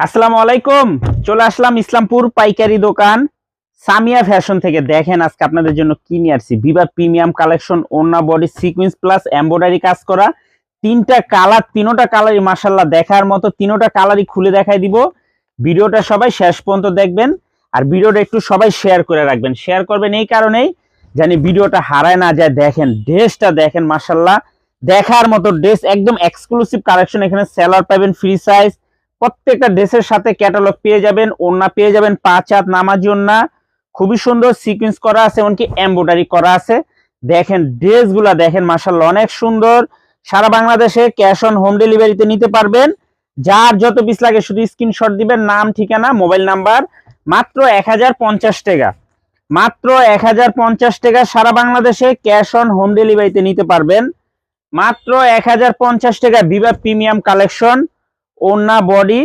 আসসালামু আলাইকুম। চলে আসলাম ইসলামপুর পাইকারি দোকান সামিয়া ফ্যাশন থেকে। দেখেন আজকে আপনাদের জন্য কি নিয়ে আসছি। ভিভা প্রিমিয়াম কালেকশন, ওন্না বডি সিকোয়েন্স প্লাস এমব্রয়ডারি কাজ করা, তিনটা কালার, তিনোটা কালারই মাশাআল্লাহ দেখার মতো। তিনোটা কালারই খুলে দেখাই দিব। ভিডিওটা সবাই শেষ পর্যন্ত দেখবেন আর ভিডিওটা একটু সবাই শেয়ার করে রাখবেন। শেয়ার করবেন এই কারণেই জানি ভিডিওটা হারায় না যায়। দেখেন ড্রেসটা দেখেন মাশাআল্লাহ দেখার মতো ড্রেস, একদম এক্সক্লুসিভ কালেকশন। এখানে সেলার পাবেন ফ্রি সাইজ, প্রত্যেকটা ড্রেসের সাথে ক্যাটালগ পেয়ে যাবেন, ওড়না পেয়ে যাবেন 5 হাত নামাজি ওড়না, খুবই সুন্দর সিকোয়েন্স করা আছে, এমনকি এমব্রয়ডারি করা আছে। দেখেন ড্রেসগুলা দেখেন মাশাআল্লাহ অনেক সুন্দর। সারা বাংলাদেশে ক্যাশ অন হোম ডেলিভারিতে নিতে পারবেন। যার যত পিস লাগে শুধু স্ক্রিনশট দিবেন, নাম, ঠিকানা, মোবাইল নাম্বার। মাত্র 1050 টাকা, মাত্র 1050 টাকা সারা বাংলাদেশে ক্যাশ অন হোম ডেলিভারিতে নিতে পারবেন। মাত্র 1050 টাকা ভিভা প্রিমিয়াম কালেকশন, ওড়না বডি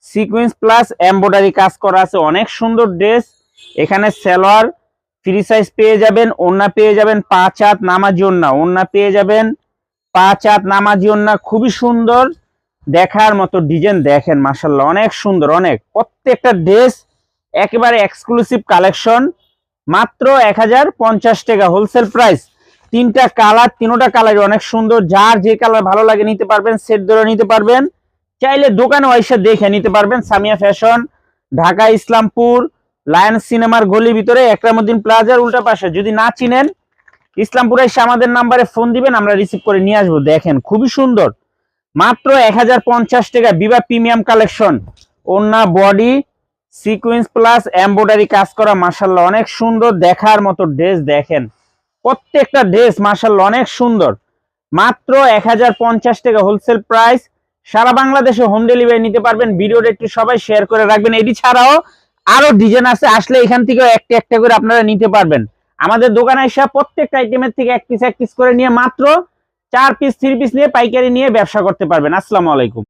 সিকোয়েন্স প্লাস এমব্রয়ডারি কাজ করা আছে, অনেক সুন্দর ড্রেস। এখানে সালোয়ার ফ্রি সাইজ পেয়ে যাবেন, ওড়না পেয়ে যাবেন 5 হাত নামাজি ওড়না, ওড়না পেয়ে যাবেন 5 হাত নামাজি ওড়না, খুবই সুন্দর দেখার মতো ডিজাইন। দেখেন মাশাআল্লাহ অনেক সুন্দর, অনেক প্রত্যেকটা ড্রেস একেবারে এক্সক্লুসিভ কালেকশন। মাত্র 1050 টাকা হোলসেল প্রাইস। তিনটা কালার, তিনোটা কালারই অনেক সুন্দর। যার যে কালার ভালো লাগে নিতে পারবেন, সেট ধরে নিতে পারবেন, চাইলে দোকানে এসে দেখে নিতে পারবেন। সামিয়া ফ্যাশন, ঢাকা ইসলামপুর লায়ন সিনেমার গলির ভিতরে একরামউদ্দিন প্লাজার উল্টা পাশে। যদি না চিনেন ইসলামপুরে এসে আমাদের নাম্বারে ফোন দিবেন, আমরা রিসিভ করে নিয়ে আসবো। দেখেন খুবই সুন্দর। মাত্র 1050 টাকা ভিভা প্রিমিয়াম কালেকশন, ওড়না বডি সিকোয়েন্স প্লাস এমব্রয়ডারি কাজ করা, মাশাআল্লাহ অনেক সুন্দর দেখার মতো ড্রেস। দেখেন প্রত্যেকটা ড্রেস মাশাআল্লাহ অনেক সুন্দর। মাত্র 1050 টাকা হোলসেল প্রাইস। সারা বাংলাদেশে হোম ডেলিভারি নিতে পারবেন। ভিডিওটা একটু সবাই শেয়ার করে রাখবেন। এটি ছাড়াও আরো ডিজাইন আছে, আসলে এখান থেকে একটা একটা করে আপনারা নিতে পারবেন। আমাদের দোকানে এসে প্রত্যেকটা আইটেমের থেকে এক পিস করে নিয়ে মাত্র 4 পিস 3 পিস নিয়ে পাইকারি নিয়ে ব্যবসা করতে পারবেন। আসসালামু আলাইকুম।